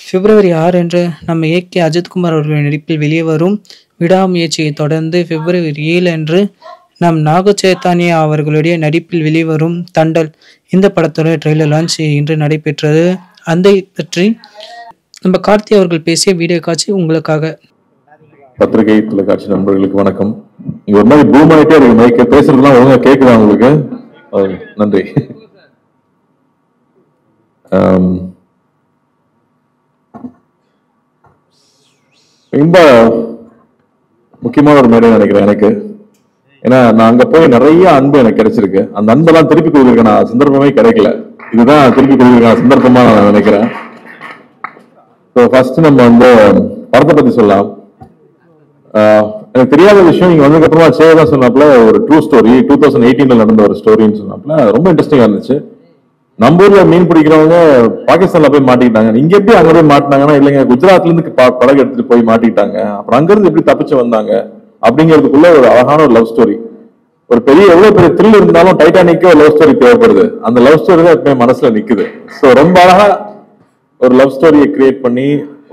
பிப்ரவரி 6 அன்று நம்ம ஏகே அஜித்குமார் அவர்களின் நடிப்பில் வெளியே வரும் விடாமுயற்சியை தொடர்ந்து பிப்ரவரி 7 அன்று நம் நாக சைத்தன்யா அவர்களுடைய நடிப்பில் வெளிவரும் தண்டல் இந்த படத்தோட ட்ரெய்லர் லான்ச் இன்று நடைபெற்றது. அதை பற்றி நம்ம கார்த்தி அவர்கள் பேசிய வீடியோ காட்சி உங்களுக்காக. பத்திரிகை தொலைக்காட்சி நண்பர்களுக்கு வணக்கம். இங்க ஒரு மாதிரி பூம் ஆகிட்டே இருக்கு, மைக்க பேசுறதுலாம் ஒழுங்கா கேட்குதா உங்களுக்கு? நன்றி. ரொம்ப முக்கியமான ஒரு மேடை நினைக்கிறேன் எனக்கு. ஏன்னா நான் அங்க போய் நிறைய அன்பு எனக்கு கிடைச்சிருக்கு. அந்த அன்பெல்லாம் திருப்பி கொடுக்குறேன் நான் சந்தர்ப்பமே கிடைக்கல. இதுதான் திருப்பி கொடுக்குறேன் சந்தர்ப்பமா நான் நினைக்கிறேன். ஃபர்ஸ்ட் நம்ம வந்து படத்தை பத்தி சொல்லலாம். எனக்கு தெரியாத விஷயம் நீங்க வந்ததுக்கு அப்புறமா சேவதான் சொன்னாப்ல ஒரு ட்ரூ ஸ்டோரி 2018 நடந்த ஒரு ஸ்டோரின்னு சொன்னாப்ல. ரொம்ப இன்ட்ரெஸ்டிங்கா இருந்துச்சு. நம்ம ஊர்ல மீன் பிடிக்கிறவங்க பாகிஸ்தான்ல போய் மாட்டிக்கிட்டாங்க. இங்க எப்படி அங்க போய் மாட்டினாங்கன்னா இல்லைங்க குஜராத்ல இருந்து படகு எடுத்துட்டு போய் மாட்டிக்கிட்டாங்க. அப்புறம் அங்க இருந்து எப்படி தப்பிச்சு வந்தாங்க அப்படிங்கிறதுக்குள்ள ஒரு அழகான ஒரு லவ் ஸ்டோரி. ஒரு பெரிய எவ்வளவு பெரிய த்ரில் இருந்தாலும் டைட்டானிக்கே ஒரு லவ் ஸ்டோரி தேவைப்படுது. அந்த லவ் ஸ்டோரி தான் எப்பவுமே மனசுல நிக்குது. ஸோ ரொம்ப அழகா ஒரு லவ் ஸ்டோரியை கிரியேட் பண்ணி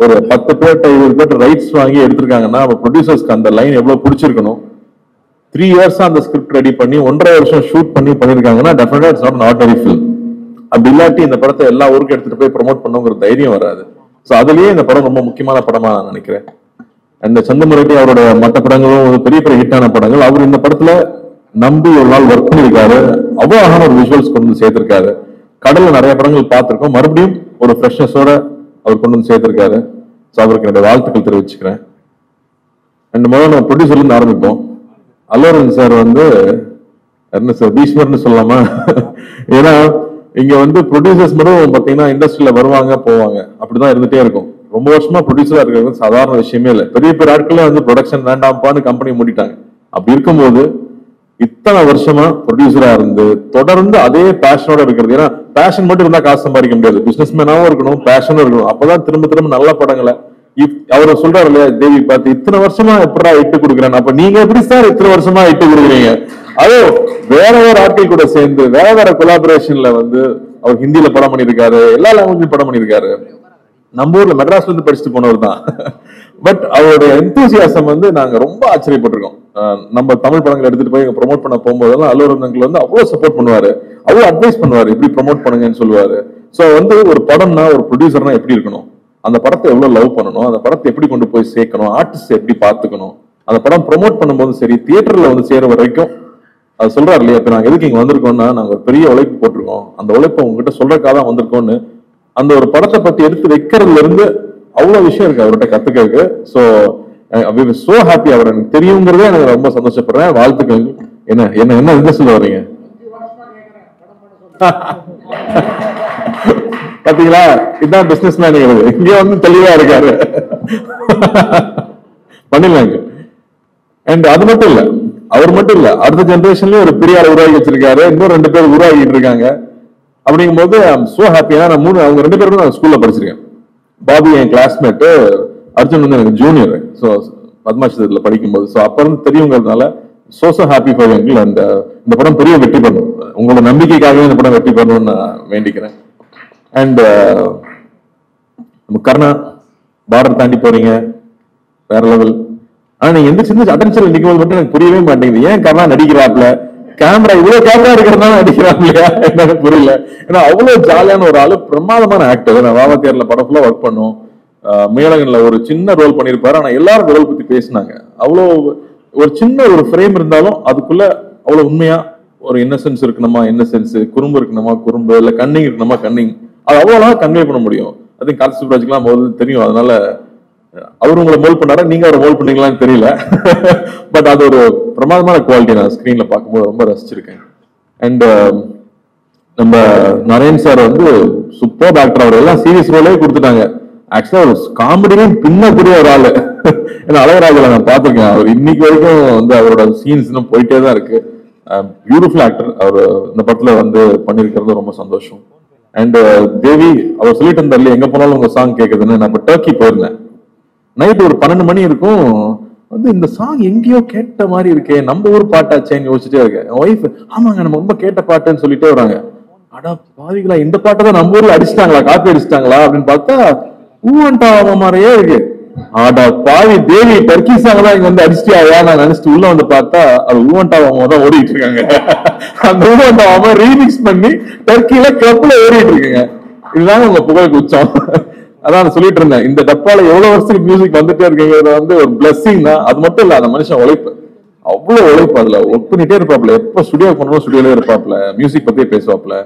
ஒரு 10 பேர்ட்ட 20 பேர்ட்ட ரைட்ஸ் வாங்கி எடுத்திருக்காங்கன்னா ப்ரொடியூசர்ஸ்க்கு அந்த லைன் எவ்வளவு பிடிச்சிருக்கணும். 3 இயர்ஸ் அந்த ஸ்கிரிப்ட் ரெடி பண்ணி 1.5 வருஷம் ஷூட் பண்ணிருக்காங்கன்னா டெஃபினட்டா it's not an ordinary film. அப்படி இல்லாட்டி இந்த படத்தை எல்லா ஊருக்கும் எடுத்துட்டு போய் ப்ரொமோட் பண்ணுங்கிற தைரியம் வராது. ஸோ அதுலயே இந்த படம் ரொம்ப முக்கியமான படமா நான் நினைக்கிறேன். அந்த சந்தமுரட்டி அவரோட மற்ற படங்களும் பெரிய பெரிய ஹிட்டான படங்கள். அவர் இந்த படத்துல நம்பி ஒரு நாள் ஒர்க் பண்ணியிருக்காரு. அவ்வளோ அழகான ஒரு விஷுவல்ஸ் கொண்டு வந்து சேர்த்திருக்காரு. கடல்ல நிறைய படங்கள் பார்த்திருக்கோம். மறுபடியும் ஒரு ஃப்ரெஷ்னஸோட அவர் கொண்டு வந்து சேர்த்திருக்காரு. ஸோ அவருக்கு என்னுடைய வாழ்த்துக்கள் தெரிவிச்சுக்கிறேன். ரெண்டு முதல்ல நம்ம ப்ரொடியூசர்ல இருந்து ஆரம்பிப்போம். அல்லோரன் சார் வந்து என்ன சார் பீஷ்மர்னு சொல்லலாமா? ஏன்னா இங்க வந்து ப்ரொடியூசர்ஸ் மட்டும் பாத்தீங்கன்னா இண்டஸ்ட்ரியில வருவாங்க போவாங்க அப்படிதான் இருந்துட்டே இருக்கும். ரொம்ப வருஷமா ப்ரொடியூசரா இருக்கிறது சாதாரண விஷயமே இல்லை. பெரிய பெரிய ஆட்களே வந்து ப்ரொடக்ஷன் வேண்டாம்ப்பான்னு கம்பெனி மூடிட்டாங்க. அப்படி இருக்கும்போது இத்தனை வருஷமா ப்ரொடியூசரா இருந்து தொடர்ந்து அதே பேஷனோட இருக்கிறது. ஏன்னா பேஷன் மட்டும் இருந்தா காசு சம்பாதிக்க முடியாது. பிசினஸ் மேனாவும் இருக்கணும், பேஷனும் இருக்கணும். அப்பதான் திரும்ப திரும்ப நல்ல படங்களை அவர் சொல்றாரு இல்லையா தேவி பார்த்து இத்தனை வருஷமா எப்படா இட்டு கொடுக்குறேன். அப்ப நீங்க எப்படி சார் இத்தனை வருஷமா இட்டு கொடுக்குறீங்க? அதோ வேற வேற ஆட்கள் கூட சேர்ந்து வேற வேற கொலாபரேஷன்ல வந்து அவர் ஹிந்தியில படம் பண்ணியிருக்காரு, எல்லா லாங்குவேஜ்லயும் படம் பண்ணியிருக்காரு. நம்ம ஊர்ல மெட்ராஸ்ல இருந்து படிச்சுட்டு போனவர் தான். பட் அவருடைய எந்தூசியாசம் வந்து நாங்க ரொம்ப ஆச்சரியப்பட்டிருக்கோம். நம்ம தமிழ் படங்களை எடுத்துட்டு போய் ப்ரொமோட் பண்ண போகும்போதெல்லாம் அல்லூரங்கள் வந்து அவ்வளவு சப்போர்ட் பண்ணுவாரு, அவ்வளவு அட்வைஸ் பண்ணுவாரு, எப்படி ப்ரொமோட் பண்ணுங்கன்னு சொல்லுவாரு. சோ வந்து ஒரு படம்னா ஒரு ப்ரொடியூசர்னா எப்படி இருக்கணும், அந்த படத்தை எவ்வளவு லவ் பண்ணணும், அந்த படத்தை எப்படி கொண்டு போய் சேர்க்கணும், ஆர்டிஸ்ட் எப்படி பாத்துக்கணும், அந்த படம் ப்ரொமோட் பண்ணும்போது சரி தியேட்டர்ல வந்து சேர வரைக்கும் அது சொல்றாரு இல்லையா. இப்ப நாங்க எதுக்கு இங்க வந்திருக்கோம்னா நாங்க ஒரு பெரிய உழைப்பு போட்டிருக்கோம், அந்த உழைப்பை உங்ககிட்ட சொல்றதுக்காக தான் வந்திருக்கோம்னு அந்த ஒரு படத்தை பத்தி எடுத்து வைக்கிறதுல இருந்து அவ்வளவு விஷயம் இருக்கு அவர்கிட்ட கத்துக்கிறதுக்கு. So so happy. அவர் எனக்கு தெரியுங்கிறதே எனக்கு ரொம்ப சந்தோஷப்படுறேன். வாழ்த்துக்கள். என்ன என்ன என்ன எந்த சொல்ல வரீங்க பாத்தீங்களா? இதுதான் பிசினஸ் மேன். இங்க வந்து தெளிவா இருக்காரு. பண்ணிடலாங்க. அண்ட் அது மட்டும் இல்ல, அவர் மட்டும் இல்ல, அடுத்த ஜெனரேஷன்லயும் ஒரு பெரிய ஆள் உருவாக்கி வச்சிருக்காரு. இன்னும் 2 பேர் உருவாக்கிட்டு இருக்காங்க. அப்படிங்கும் போது ஐம் சோ ஹாப்பி. ஏன்னா நான் அவங்க 2 பேரும் நான் ஸ்கூல்ல படிச்சிருக்கேன். பாபி என் கிளாஸ்மேட்டு, அர்ஜுன் வந்து எனக்கு ஜூனியர். ஸோ பத்மாட்சத்துல படிக்கும்போது ஸோ அப்ப இருந்து தெரியுங்கிறதுனால சோ ஹாப்பி ஃபார் எங்கள். அந்த இந்த படம் பெரிய வெற்றி பண்ணணும். உங்களோட நம்பிக்கைக்காகவே இந்த படம் வெற்றி பண்ணணும்னு நான் வேண்டிக்கிறேன். அண்ட் கர்ணா பார்டர் தாண்டி போறீங்க, வேற லெவல். ஆனா நீங்க எந்த சின்ன அட்டென்ஷன்ல நிக்கும்போது மட்டும் எனக்கு புரியவே மாட்டேங்குது. ஏன் கர்ணா நடிக்கிறாப்ல, கேமரா இவ்வளவு கேமரா இருக்கிறதுனால நடிக்கிறான் இல்லையா எனக்கு புரியல. ஏன்னா அவ்வளவு ஜாலியான ஒரு ஆளு, பிரமாதமான ஆக்டர். நான் வாவத்தியர்ல படம் ஃபுல்லா ஒர்க் பண்ணோம். மேலகன்ல ஒரு சின்ன ரோல் பண்ணிருப்பாரு. ஆனா எல்லாரும் ரோல் பத்தி பேசினாங்க. அவ்வளோ ஒரு சின்ன ஒரு ஃப்ரேம் இருந்தாலும் அதுக்குள்ள அவ்வளவு உண்மையா ஒரு இன்னசென்ஸ் இருக்கணுமா இன்னசென்ஸ், குறும்பு இருக்கணுமா குறும்பு, இல்ல கன்னிங் இருக்கணுமா கன்னிங், அது அவ்வளவு கன்வே பண்ண முடியும். அது கார்த்தி சுப்ராஜ்க்குலாம் முதல்ல தெரியும். அதனால அவர் உங்களை மோல் பண்ணாரா, நீங்க அவரை மோல் பண்ணீங்களான்னு தெரியல. பட் அது ஒரு பிரமாதமான குவாலிட்டி. நான் ஸ்கிரீன்ல பார்க்கும்போது ரொம்ப ரசிச்சிருக்கேன். அண்ட் நம்ம நரேன் சார் வந்து சூப்பர் ஆக்டர். அவர் எல்லாம் சீரியஸ் ரோலே கொடுத்துட்டாங்க. ஆக்சுவலா ஒரு காமெடியும் பின்னக்கூடிய ஒரு ஆளு. ஏன்னா அழகராஜில நான் பார்த்திருக்கேன். அவர் இன்னைக்கு வரைக்கும் வந்து அவரோட சீன்ஸ் இன்னும் போயிட்டே தான் இருக்கு. Beautiful actor. அவர் இந்த படத்துல வந்து பண்ணிருக்கிறது ரொம்ப சந்தோஷம். அண்ட் தேவி அவர் சொல்லிட்டு இருந்தாரு எங்க போனாலும் உங்க சாங் கேட்குதுன்னு. நான் இப்ப டர்க்கி போயிருந்தேன். நைட் ஒரு 12 மணி இருக்கும். வந்து இந்த சாங் எங்கேயோ கேட்ட மாதிரி இருக்கே, நம்ம ஊர் பாட்டாச்சேன்னு யோசிச்சுட்டே இருக்கேன். என் ஒய்ஃப் ஆமாங்க நம்ம ரொம்ப கேட்ட பாட்டுன்னு சொல்லிட்டே வராங்க. அடா பாவிகளா, இந்த பாட்டை தான் நம்ம ஊர்ல அடிச்சிட்டாங்களா, காப்பி அடிச்சிட்டாங்களா அப்படின்னு பார்த்தா ஊவன்டா மாதிரியே இருக்கு. ஆடா பாவி தேவி டர்க்கி சாங் தான் இங்க வந்து அடிச்சிட்டியா நான் நினைச்சிட்டு உள்ள வந்து பார்த்தா அது ஊவன்டாவாம தான் ஓடிட்டு இருக்காங்க. அந்த ஊவன்டாவாம ரீமிக்ஸ் பண்ணி டர்க்கில கிளப்ல ஓடிட்டு இருக்குங்க. இதுதான் உங்க புகழுக்கு உச்சம். அதான் சொல்லிட்டு இருந்தேன், இந்த டப்பால எவ்வளவு வருஷத்துக்கு மியூசிக் வந்துட்டே இருக்குங்கிறது வந்து ஒரு பிளஸிங் தான். அது மட்டும் இல்ல, அந்த மனுஷன் உழைப்பு, அவ்வளவு உழைப்பு. அதுல ஒர்க் பண்ணிட்டே இருப்பாப்ல, எப்ப ஸ்டுடியோ பண்ணணும் ஸ்டுடியோல இருப்பாப்ல, மியூசிக் பத்தியே பேசுவாப்ல.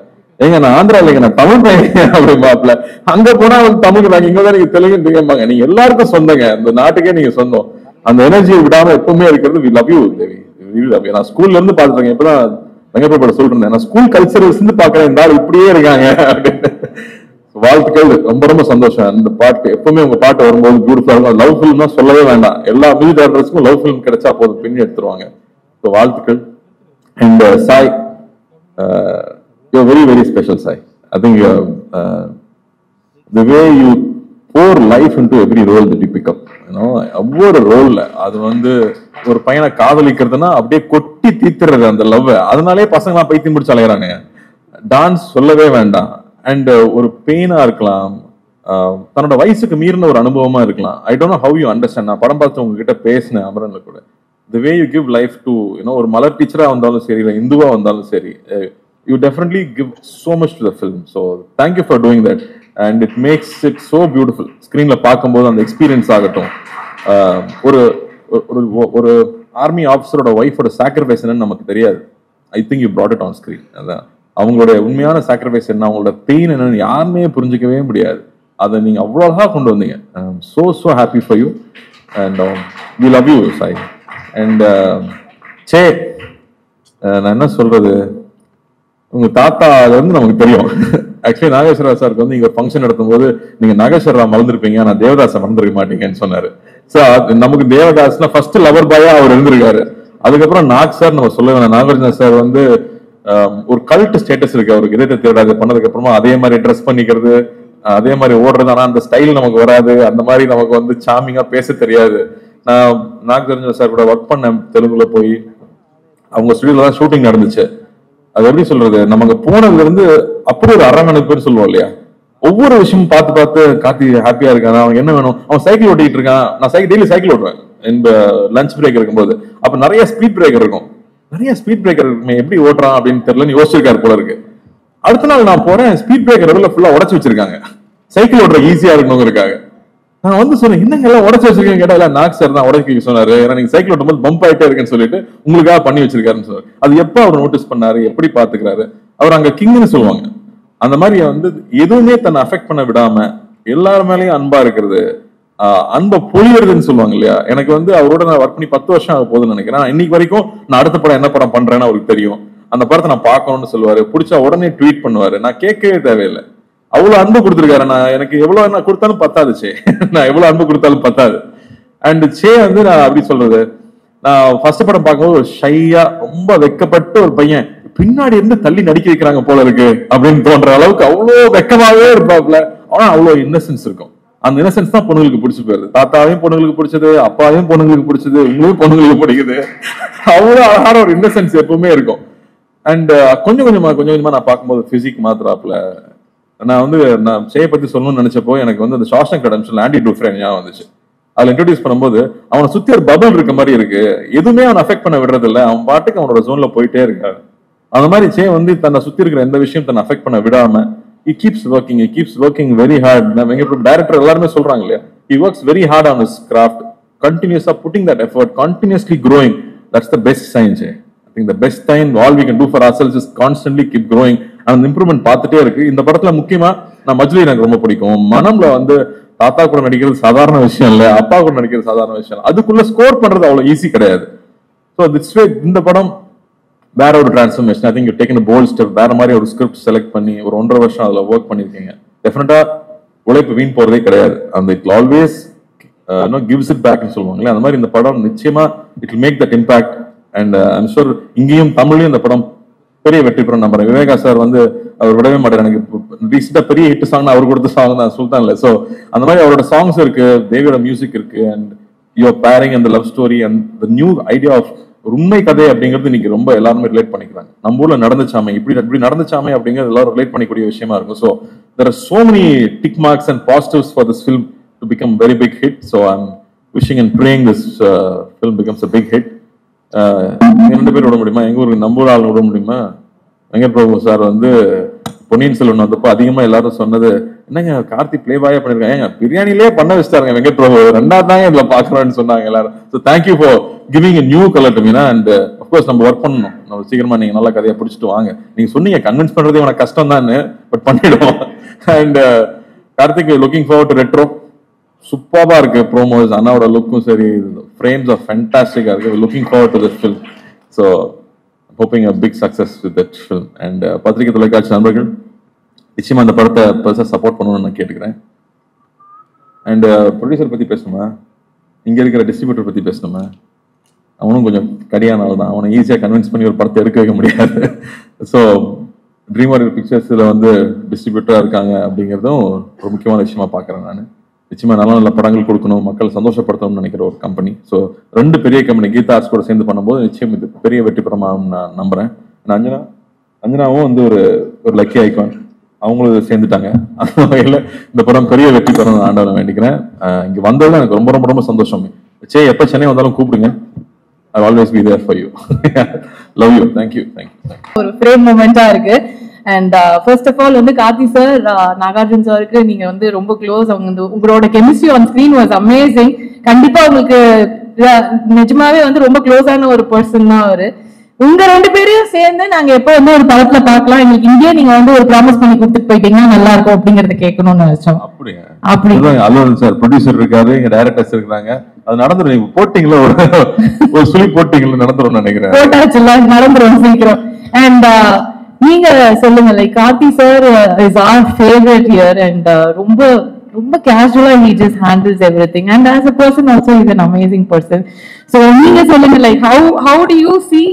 ஏங்க நான் ஆந்திரா இல்லைங்க, நான் தமிழ் பையன் அப்படிம்பாப்ல. அங்க போனா வந்து தமிழ் நாங்க இங்கதான் நீங்க தெலுங்கும்பாங்க. நீங்க எல்லாருக்கும் சொந்தங்க, இந்த நாட்டுக்கே நீங்க சொந்தம். அந்த எனர்ஜியை விடாம எப்பவுமே இருக்கிறது we love you Devi, we love you. நான் ஸ்கூல்ல இருந்து பாத்துருக்கேன், இப்பதான் வெங்கப்பட சொல்லிட்டு நான் ஸ்கூல் கல்ச்சரல்ஸ் இருந்து பாக்குறேன், இந்த ஆள் இப்படியே இருக்காங்க அப்படின்னு. வாழ்த்துக்கள், ரொம்ப ரொம்ப சந்தோஷம். அந்த பாட்டு எப்பவுமே உங்க பாட்டு வரும்போது பியூட்டிஃபுல்லா இருக்கும். லவ் ஃபிலிம் தான் சொல்லவே வேண்டாம், எல்லா மியூசிக் டைரக்டர்ஸ்க்கும் லவ் ஃபிலிம் கிடைச்சா போதும், பின்னி எடுத்துருவாங்க. வாழ்த்துக்கள். And Sai, you're very very special, Sai. I think the way you pour life into every role that you pick up, ஒவ்வொரு ரோல்ல அது வந்து ஒரு பையனை காதலிக்கிறதுனா அப்படியே கொட்டி தீத்துறது அந்த லவ். அதனாலே பசங்களாம் பைத்தியம் முடிச்சு அலையறாங்க. டான்ஸ் சொல்லவே வேண்டாம். அண்ட் ஒரு பெயினா இருக்கலாம், தன்னோட வயசுக்கு மீறின ஒரு அனுபவமா இருக்கலாம். I don't know how you understand. நான் படம் பார்த்து உங்ககிட்ட பேசினேன் அமரன்ல கூட. the way you give life to ஒரு மலர் டீச்சரா வந்தாலும் சரி, இல்லை இந்துவா வந்தாலும் சரி, you definitely give so much to the film. So thank you for doing that, and it makes it so beautiful. ஸ்கிரீன்ல பார்க்கும்போது அந்த எக்ஸ்பீரியன்ஸ் ஆகட்டும், ஒரு ஒரு ஆர்மி ஆஃபீஸரோட ஒய்ஃபோட சாக்ரிஃபைஸ் என்னன்னு நமக்கு தெரியாது. I think you brought it on screen. அதான் அவங்களோட உண்மையான சாக்ரிஃபைஸ் என்ன, அவங்களோட பெயின் என்னன்னு யாருமே புரிஞ்சிக்கவே முடியாது. அதை நீங்க அவ்வளோ அழகா கொண்டு வந்தீங்க. so happy for you, and we love you, Sai. And சே நான் என்ன சொல்றது, உங்க தாத்தால இருந்து நமக்கு தெரியும். ஆக்சுவலி நாகேஸ்வரா சாருக்கு வந்து இங்க ஃபங்க்ஷன் நடத்தும் போது நீங்க நாகேஸ்வரா மறந்துருப்பீங்க, நான் தேவதாசை மறந்துருக்க மாட்டீங்கன்னு சொன்னாரு. சோ நமக்கு தேவதாஸ்னா ஃபர்ஸ்ட் லவர் பாயா அவர் இருந்திருக்காரு. அதுக்கப்புறம் நாக் சார் நம்ம சொல்ல வேணாம், நாகார்ஜுனா சார் வந்து ஒரு கல்ட் ஸ்டேட்டஸ் இருக்கு அவருக்கு. இதயத்தை தேடாது பண்ணதுக்கு அப்புறமா அதே மாதிரி ட்ரெஸ் பண்ணிக்கிறது, அதே மாதிரி ஓடுறது. ஆனா அந்த ஸ்டைல் நமக்கு வராது, அந்த மாதிரி நமக்கு வந்து சாமிங்கா பேச தெரியாது. நான் நாகார்ஜுனா சார் கூட ஒர்க் பண்ண தெலுங்குல போய் அவங்க ஸ்டுடியோல தான் ஷூட்டிங் நடந்துச்சு. அது எப்படி சொல்றது, நமக்கு போனதுல இருந்து அப்படி ஒரு அரவணைப்புன்னு சொல்லுவோம் இல்லையா. ஒவ்வொரு விஷயமும் பார்த்து பார்த்து கார்த்தி ஹாப்பியா இருக்கான், அவன் என்ன வேணும், அவன் சைக்கிள் ஓட்டிட்டு இருக்கான். நான் டெய்லி சைக்கிள் ஓட்டுவேன் இந்த லஞ்ச் பிரேக் இருக்கும்போது. அப்ப நிறைய ஸ்பீட் பிரேக்கர் இருக்கும், நிறைய ஸ்பீட் பிரேக்கர் இருக்குமே, எப்படி ஓட்டுறான் அப்படின்னு தெரியலன்னு யோசிச்சிருக்காரு போல இருக்கு. அடுத்த நாள் நான் போறேன், ஸ்பீட் பிரேக்கர் ஃபுல்லா உடச்சு வச்சிருக்காங்க, சைக்கிள் ஓட்டுற ஈஸியா இருக்கணுங்கிறதுக்காக. நான் வந்து சொன்னேன், என்னங்க எல்லாம் உடச்சு வச்சிருக்கேன் கேட்டா, இல்ல நாக் சார் தான் உடச்சு சொன்னாரு, ஏன்னா நீங்க சைக்கிள் ஓட்டும்போது பம்ப் ஆயிட்டே இருக்குன்னு சொல்லிட்டு உங்களுக்காக பண்ணி வச்சிருக்காருன்னு சொன்னாரு. அது எப்ப அவர் நோட்டீஸ் பண்ணாரு, எப்படி பாத்துக்கிறாரு, அவர் அங்க கிங்னு சொல்லுவாங்க. அந்த மாதிரி வந்து எதுவுமே தன்னை அஃபெக்ட் பண்ண விடாம எல்லாரு மேலேயும் அன்பா இருக்கிறது, அன்பை பொழியறதுன்னு சொல்லுவாங்க இல்லையா. எனக்கு வந்து அவரோட நான் ஒர்க் பண்ணி 10 வருஷம் ஆக போகுதுன்னு நினைக்கிறேன். இன்னைக்கு வரைக்கும் நான் அடுத்த படம் என்ன படம் பண்றேன்னு அவருக்கு தெரியும். அந்த படத்தை நான் பார்க்கணும்னு சொல்லுவாரு, பிடிச்சா உடனே ட்வீட் பண்ணுவாரு. நான் கேட்கவே தேவையில்லை, அவ்வளவு அன்பு கொடுத்துருக்காரு. நான் எனக்கு எவ்வளவு என்ன கொடுத்தாலும் பத்தாது சே, நான் எவ்வளவு அன்பு கொடுத்தாலும் பத்தாது. அண்ட் சே வந்து நான் அப்படி சொல்றது, நான் ஃபர்ஸ்ட் படம் பார்க்கும்போது ஒரு ஷையா ரொம்ப வெக்கப்பட்டு ஒரு பையன் பின்னாடி இருந்து தள்ளி நடிக்க வைக்கிறாங்க போல இருக்கு அப்படின்னு தோன்ற அளவுக்கு அவ்வளவு வெக்கமாவே இருப்பாப்ல. ஆனா அவ்வளவு இன்னசென்ஸ் இருக்கும். அந்த இன்னசென்ஸ் தான் பொண்ணுங்களுக்கு பிடிச்சு போயிருது. தாத்தாவையும் பொண்ணுங்களுக்கு பிடிச்சது, அப்பாவையும் பொண்ணுங்களுக்கு பிடிச்சது, உங்களுக்கும் பொண்ணுங்களுக்கு பிடிக்குது. அவ்வளவு அழகான ஒரு இன்னசென்ஸ் எப்பவுமே இருக்கும். அண்ட் கொஞ்சம் கொஞ்சமா நான் பார்க்கும்போது பிசிக் மாத்திராப்ல. நான் வந்து நான் சேயை பத்தி சொல்லணும்னு நினைச்சப்போ எனக்கு வந்து அந்த ஷாஷங்க் ரிடெம்ப்ஷன் ஆண்டி டூஃப்ரேன் ஞாபகம் வந்துச்சு. அதுல இன்ட்ரோடியூஸ் பண்ணும்போது அவனை சுத்தி ஒரு பபிள் இருக்க மாதிரி இருக்கு, எதுவுமே அவன் அஃபெக்ட் பண்ண விடுறது இல்லை, அவன் பாட்டுக்கு அவனோட ஜோன்ல போயிட்டே இருக்காரு. அந்த மாதிரி சே வந்து தன்னை சுத்தி இருக்கிற எந்த விஷயம் தன்னை அஃபெக்ட் பண்ண விடாம he keeps working very hard. Director எல்லாருமே சொல்றாங்க இல்லையா, he works very hard on his craft, continuously putting that effort, continuously growing. That's the best sign, Jay. I think the best sign all we can do for ourselves is constantly keep growing. அந்த improvement பார்த்துட்டே இருக்கு. இந்த படத்துல முக்கியமா நான் மஜ்லி எனக்கு ரொம்ப பிடிக்கும். மனம்ல வந்து தாத்தா கூட நடிக்கிறது சாதாரண விஷயம் இல்ல, அப்பா கூட நடிக்கிறது சாதாரண விஷயம், அதுக்குள்ள ஸ்கோர் பண்றது அவ்வளவு ஈஸி கிடையாது. ஸோ திஸ் வே இந்த படம் வேற ஒரு transformation. I think you taken a bold step. வேற மாதிரி ஒரு ஸ்கிரிப்ட் செலக்ட் பண்ணி ஒரு 1.5 வருஷம் அதுல ஒர்க் பண்ணிருக்கீங்க. டெஃபினட்டா உழைப்பு வீண் போறதே கிடையாது. அந்த இட் ஆல்வேஸ் கிவ்ஸ் இட் பேக்னு சொல்லுவாங்களே, அந்த மாதிரி இந்த படம் நிச்சயமா it will make that impact. And I'm sure இங்கேயும் தமிழ்லயும் இந்த படம் பெரிய வெற்றி பெறும் நம்புறேன். விவேகா சார் வந்து அவர் விடவே மாட்டார். எனக்கு ரீசெண்டா பெரிய ஹிட் சாங் அவர் கொடுத்த சாங் தான் சுல்தான்ல. ஸோ அந்த மாதிரி அவரோட சாங்ஸ் இருக்கு, தேவியோட மியூசிக் இருக்கு, and your pairing and love story and the new idea of ஒரு உண்மை கதை அப்படிங்கிறது இன்னைக்கு ரொம்ப எல்லாருமே ரிலேட் பண்ணிக்கிறாங்க. நம்ம ஊர்ல நடந்துச்சாமே, இப்படி நடந்துச்சாமே அப்படிங்கிறது எல்லாரும் ரிலேட் பண்ணிக்கூடிய விஷயமா இருக்கும். So there are so many tick marks and positives for this film to become very big hit. So I'm wishing and praying this film becomes a big hit. ரெண்டு பேர் விட முடியுமா? எங்க ஊருக்கு நம்பூர் ஆள் விட முடியுமா? வெங்கட் பிரபு சார் வந்து பொன்னியின் செல்வன் வந்தப்போ அதிகமா எல்லாரும் சொன்னது, என்னங்க கார்த்தி பிளே பாயா பண்ணிருக்காங்க, பிரியாணிலே பண்ண வச்சிட்டாருங்க வெங்கட் பிரபு, ரெண்டாவது தாங்க இதுல பாக்குறோம்னு சொன்னாங்க எல்லாரும். So thank you for giving a new colour to Meena. And of course நம்ம ஒர்க் பண்ணணும், நம்ம சீக்கிரமா நீங்க நல்ல கதையை பிடிச்சிட்டு வாங்க. நீங்க சொன்னீங்க கன்வின்ஸ் பண்றதே உனக்கு கஷ்டம் தான், பட் பண்ணிடுவோம். And Karthik looking forward to retro. சூப்பரா இருக்கு ப்ரோமோஸ், அண்ணாவோட லுக்கும் சரி, ஃப்ரேம்ஸ் ஆர் ஃபேண்டாஸ்டிக்கா இருக்கு. Looking forward to this film. So hoping a big success with that film. And பத்திரிகை தொலைக்காட்சி நண்பர்கள் நிச்சயமா அந்த படத்தை பெருசாக சப்போர்ட் பண்ணணும்னு நான் கேட்டுக்கிறேன். அண்ட் ப்ரொடியூசர் பத்தி பேசணுமா, இங்க இருக்கிற டிஸ்ட்ரிபியூட்டர் பத்தி பேசணுமா? அவனும் கொஞ்சம் கடியான ஆள் தான், அவனை ஈஸியாக கன்வின்ஸ் பண்ணி ஒரு படத்தை எடுக்க வைக்க முடியாது. ஸோ ட்ரீமர் பிக்சர்ஸ்ல வந்து டிஸ்ட்ரிபியூட்டரா இருக்காங்க அப்படிங்கிறதும் ஒரு முக்கியமான விஷயமா பார்க்குறேன் நான். நிச்சயமா நல்ல நல்ல படங்கள் கொடுக்கணும், மக்கள் சந்தோஷப்படுத்தணும்னு நினைக்கிற ஒரு கம்பெனி. ஸோ ரெண்டு பெரிய கம்பெனி கீதா ஆர்ட்ஸ் கூட சேர்ந்து பண்ணும்போது நிச்சயம் இது பெரிய வெற்றி பெறமாகும் நான் நம்புறேன். அஞ்சனாவும் வந்து ஒரு லக்கி ஐகான், அவங்களும் சேர்ந்துட்டாங்க. அந்த வகையில் இந்த படம் பெரிய வெற்றி பெறணும் ஆண்டவனை வேண்டிக்கிறேன். இங்க வந்ததுல எனக்கு ரொம்ப ரொம்ப ரொம்ப சந்தோஷம். எப்போ சென்னை வந்தாலும் கூப்பிடுங்க. I will always be there for you. Love you. Thank you. ஒரு ஃப்ரேம் மொமெண்டா இருக்கு. அண்ட் ஃபர்ஸ்ட் ஆஃப் ஆல் வந்து கார்த்தி சார், நாகார்ஜுன் சாருக்கு நீங்க வந்து ரொம்ப க்ளோஸ். அவங்க வந்து உங்களோட chemistry on screen was amazing. கண்டிப்பா உங்களுக்கு நிஜமாவே வந்து ரொம்ப க்ளோஸான ஒரு பர்சன் தான் அவரு. உங்க ரெண்டு பேரையும் சேர்ந்து நாங்க எப்போ வந்து ஒரு படத்துல பாக்கலாம், எங்களுக்கு இங்கே நீங்க வந்து ஒரு ப்ராமிஸ் பண்ணி கொடுத்துட்டு போயிட்டீங்கன்னா நல்லா இருக்கும் அப்படிங்கறத கேட்கணும்னு நினைச்சோம். அப்படி அலுவலன் சார் ப்ரொடியூசர் இருக்காரு, இங்க டைரக்டர்ஸ் இருக்காங்க, அது நடந்துரும். நீங்க போட்டீங்களா ஒரு சொல்லி போட்டீங்களா, நடந்துரும் நினைக்கிறேன். போட்டாச்சுல, நடந்துரும் சீக்கிரம். அண்ட் நீங்க சொல்லுங்க, like Karthi sir is our favourite here. And ரொம்ப ரொம்ப கேஷுவலா he just handles everything, and as a person also he's an amazing person. So நீங்க சொல்லுங்க, like how do you see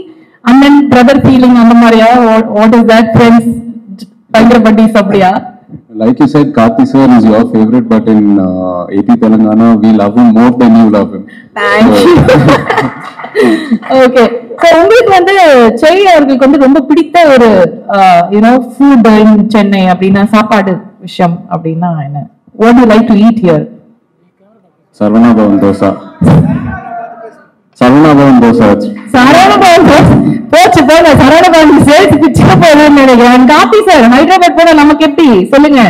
அண்ணன் பிரதர் ஃபீலிங் அந்த மாதிரியா? what is that friends பயங்கர buddies அப்படியா? Like you said, Karthi sir is your favorite, but in AP Telangana we love him more than you love him. Thank you. Okay, so உங்களுக்கு வந்து செய் அவர்களுக்கு வந்து ரொம்ப பிடித்த ஒரு ஃபுட் இன் சென்னை அப்படின்னா சாப்பாடு விஷயம் அப்படின்னா என்ன? What do you like to eat here? Sarvana Bhavan dosa. Saravana Bhavan dosa. Saravana Bhavan போச்சு போங்க, சரவணபவன் சேர்த்து பிச்சை போதுன்னு நினைக்கிறேன். கார்த்தி சார் ஹைதராபாத் போன நமக்கு எப்படி சொல்லுங்க?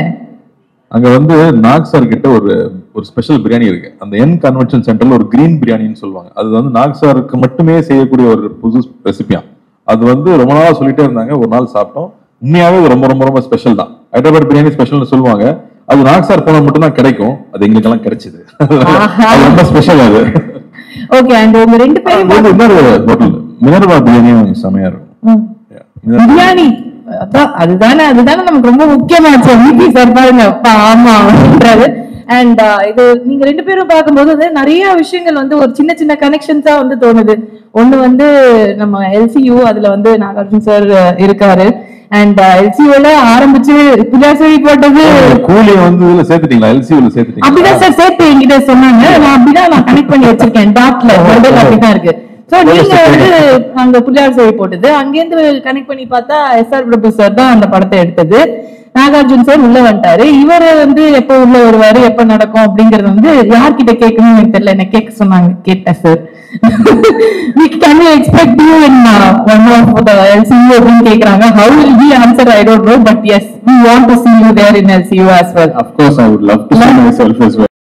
அங்க வந்து நாக் சார் கிட்ட ஒரு ஸ்பெஷல் பிரியாணி இருக்கு. அந்த என் கன்வென்ஷன் சென்டர்ல ஒரு கிரீன் பிரியாணின்னு சொல்லுவாங்க. அது வந்து நாக் சாருக்கு மட்டுமே செய்யக்கூடிய ஒரு புது ரெசிபியா. அது வந்து ரொம்ப நாளா சொல்லிட்டே இருந்தாங்க. ஒரு நாள் சாப்பிட்டோம், உண்மையாவே ரொம்ப ரொம்ப ரொம்ப ஸ்பெஷல் தான். ஹைதராபாத் பிரியாணி ஸ்பெஷல்னு சொல்லுவாங்க. அது நாக் சார் போன மட்டும் தான் கிடைக்கும். அது எங்களுக்கு எல்லாம் கிடைச்சது. ரொம்ப ஸ்பெஷல் அது. ஓகே, அண்ட் உங்க ரெண்டு பேரும் மினர்வா பிரியாணி செமையா இருக்கும். பிரியாணி அதுதானே நமக்கு ரொம்ப முக்கியமாச்சு. சார் பாருங்க, ஆமா அப்படின்றாரு. அண்ட் இது நீங்க ரெண்டு பேரும் பார்க்கும்போது நிறைய விஷயங்கள் வந்து ஒரு சின்ன சின்ன கனெக்ஷன்ஸா வந்து தோணுது. ஒண்ணு வந்து நம்ம எல்சியூ, அதுல வந்து நாகார்ஜுன் சார் இருக்காரு. அண்ட் எல்சியூல ஆரம்பிச்சு புலியாசேரி போட்டது கூலி வந்து இதுல சேர்த்துட்டீங்களா? எல்சியூல சேர்த்துட்டீங்களா? அப்படிதான் சார் சேர்த்து என்கிட்ட சொன்னாங்க. நான் கனெக்ட் பண்ணி வச்சிருக்கேன். டாட்ல அப்படிதான் இருக்கு. சோ நீங்க வந்து அங்க புலியாசேரி போட்டது, அங்கேருந்து கனெக்ட் பண்ணி பார்த்தா எஸ்ஆர் பிரபு சார் தான் அந்த படத்தை எடுத்தது. நாகார்ஜுன் சார் உள்ள வந்துட்டாரு. இவரு வந்து எப்ப உள்ள வருவாரு, எப்ப நடக்கும் அப்படிங்கறது வந்து யார்கிட்ட கேட்கணும்னு எனக்கு தெரியல. என்ன கேட்க சொன்னாங்க, கேட்டேன் sir. Can we expect you in one of the LCU அப்படின்னு கேக்குறாங்க. How will he answer? I don't know, but yes, we want to see you there in LCU as well. Of course, I would love to see myself as well.